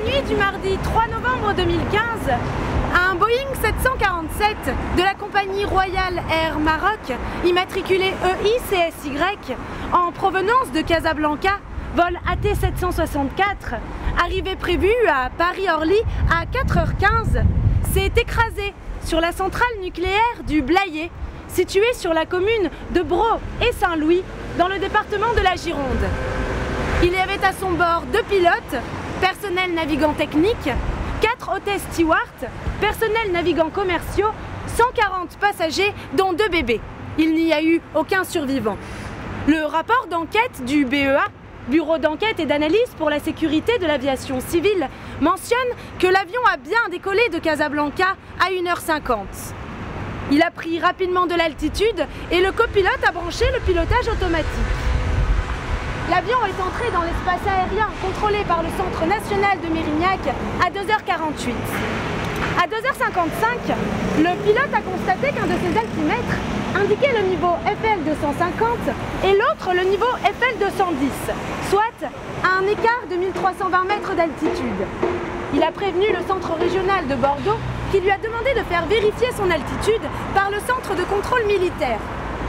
la nuit du mardi 3 novembre 2015, un Boeing 747 de la compagnie Royal Air Maroc, immatriculé EICSY, en provenance de Casablanca, vol AT764, arrivé prévu à Paris-Orly à 4h15, s'est écrasé sur la centrale nucléaire du Blayais, située sur la commune de Brault et Saint-Louis, dans le département de la Gironde. Il y avait à son bord 2 pilotes, personnel navigant technique, 4 hôtesses stewards, personnel navigant commerciaux, 140 passagers dont 2 bébés. Il n'y a eu aucun survivant. Le rapport d'enquête du BEA, Bureau d'enquête et d'analyse pour la sécurité de l'aviation civile, mentionne que l'avion a bien décollé de Casablanca à 1h50. Il a pris rapidement de l'altitude et le copilote a branché le pilotage automatique. L'avion est entré dans l'espace aérien contrôlé par le Centre national de Mérignac à 2h48. À 2h55, le pilote a constaté qu'un de ses altimètres indiquait le niveau FL 250 et l'autre le niveau FL 210, soit à un écart de 1320 mètres d'altitude. Il a prévenu le centre régional de Bordeaux qui lui a demandé de faire vérifier son altitude par le centre de contrôle militaire.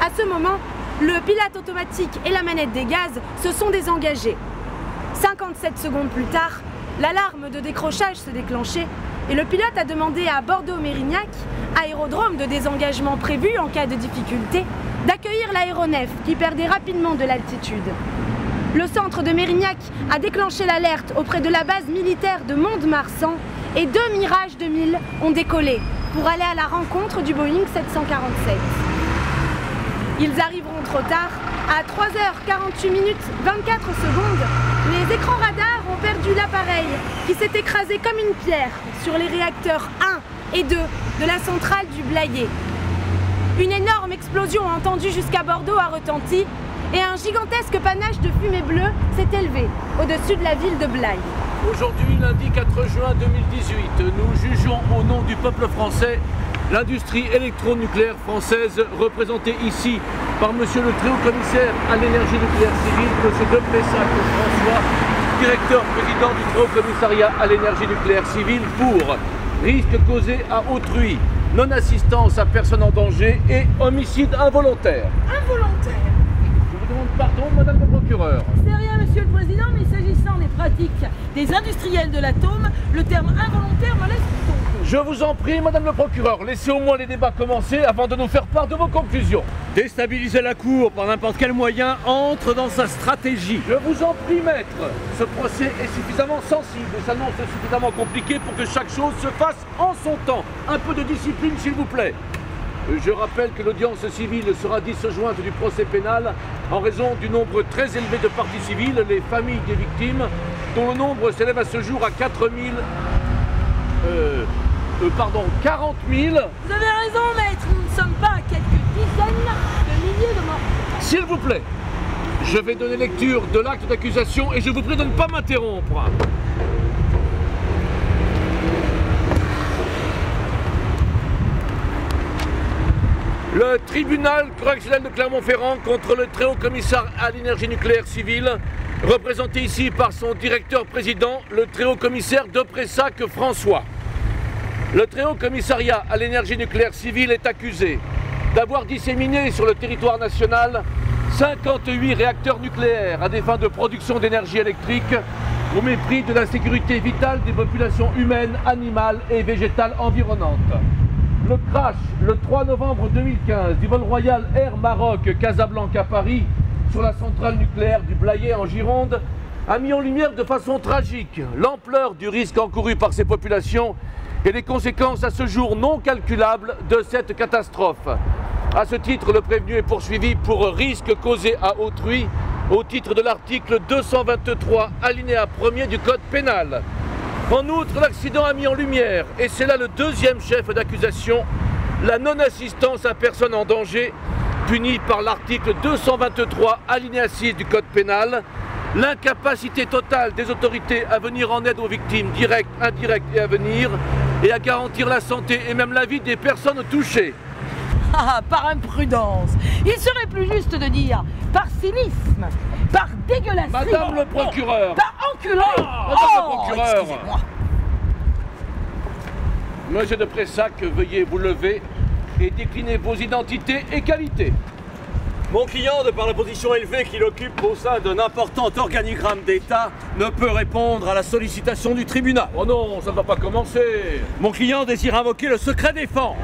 À ce moment, le pilote automatique et la manette des gaz se sont désengagés. 57 secondes plus tard, l'alarme de décrochage se déclenchait et le pilote a demandé à Bordeaux-Mérignac, aérodrome de désengagement prévu en cas de difficulté, d'accueillir l'aéronef qui perdait rapidement de l'altitude. Le centre de Mérignac a déclenché l'alerte auprès de la base militaire de Mont-de-Marsan et 2 Mirage 2000 ont décollé pour aller à la rencontre du Boeing 747. Ils arriveront trop tard. À 3h48 minutes 24 secondes, les écrans radars ont perdu l'appareil qui s'est écrasé comme une pierre sur les réacteurs 1 et 2 de la centrale du Blayais. Une énorme explosion entendue jusqu'à Bordeaux a retenti et un gigantesque panache de fumée bleue s'est élevé au-dessus de la ville de Blaye. Aujourd'hui, lundi 4 juin 2018, nous jugeons au nom du peuple français l'industrie électronucléaire française, représentée ici par monsieur le très haut commissaire à l'énergie nucléaire civile, monsieur de Pessac François, directeur président du très haut commissariat à l'énergie nucléaire civile, pour risque causé à autrui, non-assistance à personne en danger et homicide involontaire. Involontaire? Je vous demande pardon, madame le procureur. C'est rien, monsieur le président, mais s'agissant des pratiques des industriels de l'atome, le terme involontaire me laisse tomber. Je vous en prie, madame le procureur, laissez au moins les débats commencer avant de nous faire part de vos conclusions. Déstabiliser la cour par n'importe quel moyen entre dans sa stratégie. Je vous en prie, maître. Ce procès est suffisamment sensible et s'annonce suffisamment compliqué pour que chaque chose se fasse en son temps. Un peu de discipline, s'il vous plaît. Je rappelle que l'audience civile sera disjointe du procès pénal en raison du nombre très élevé de parties civiles, les familles des victimes, dont le nombre s'élève à ce jour à 40 000. Vous avez raison, maître, nous ne sommes pas à quelques dizaines de milliers de morts. S'il vous plaît, je vais donner lecture de l'acte d'accusation et je vous prie de ne pas m'interrompre. Le tribunal correctionnel de Clermont-Ferrand contre le très haut commissaire à l'énergie nucléaire civile, représenté ici par son directeur-président, le très haut commissaire de Pessac François. Le très haut commissariat à l'énergie nucléaire civile est accusé d'avoir disséminé sur le territoire national 58 réacteurs nucléaires à des fins de production d'énergie électrique au mépris de la sécurité vitale des populations humaines, animales et végétales environnantes. Le crash, le 3 novembre 2015, du vol Royal Air Maroc Casablanca-Paris sur la centrale nucléaire du Blayais en Gironde a mis en lumière de façon tragique l'ampleur du risque encouru par ces populations et les conséquences à ce jour non calculables de cette catastrophe. À ce titre, le prévenu est poursuivi pour risque causé à autrui au titre de l'article 223 alinéa 1er du Code pénal. En outre, l'accident a mis en lumière, et c'est là le deuxième chef d'accusation, la non-assistance à personne en danger, punie par l'article 223 alinéa 6 du Code pénal, l'incapacité totale des autorités à venir en aide aux victimes directes, indirectes et à venir, et à garantir la santé et même la vie des personnes touchées. Par imprudence. Il serait plus juste de dire par cynisme, par dégueulasserie. Madame le procureur. Par enculé. Madame le procureur. Excusez-moi. Monsieur de Pressac, veuillez vous lever et décliner vos identités et qualités. Mon client, de par la position élevée qu'il occupe au sein d'un important organigramme d'État, ne peut répondre à la sollicitation du tribunal. Oh non, ça ne va pas commencer. Mon client désire invoquer le secret défense.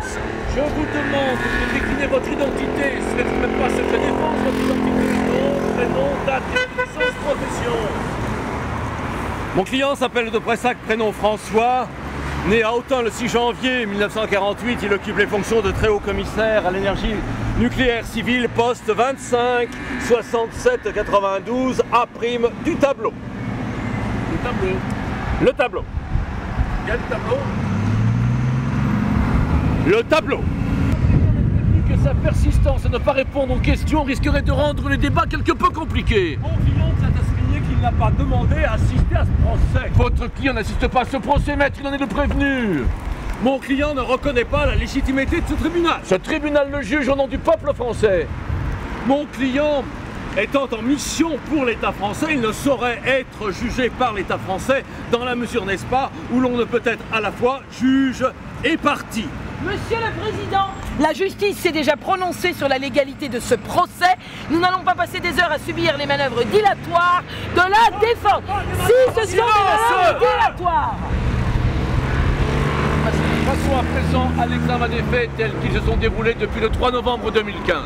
Je vous demande de décliner votre identité. Ce n'est même pas secret défense, votre identité. Nom, prénom, date de naissance, profession. Mon client s'appelle de Pressac, prénom François. Né à Autun le 6 janvier 1948, il occupe les fonctions de très haut commissaire à l'énergie nucléaire civile, poste 25 67 92 A' du tableau. Le tableau. Le tableau. Quel tableau? Le tableau. Que sa persistance à ne pas répondre aux questions risquerait de rendre les débats quelque peu compliqués. Mon client tient à souligner qu'il n'a pas demandé à assister à ce procès. Votre client n'assiste pas à ce procès, maître, il en est le prévenu. Mon client ne reconnaît pas la légitimité de ce tribunal. Ce tribunal le juge au nom du peuple français. Mon client étant en mission pour l'État français, il ne saurait être jugé par l'État français dans la mesure, n'est-ce pas, où l'on ne peut être à la fois juge et partie. Monsieur le Président, la justice s'est déjà prononcée sur la légalité de ce procès. Nous n'allons pas passer des heures à subir les manœuvres dilatoires de la défense. Si ce sont des manœuvres dilatoires. Passons à présent à l'examen des faits tels qu'ils se sont déroulés depuis le 3 novembre 2015.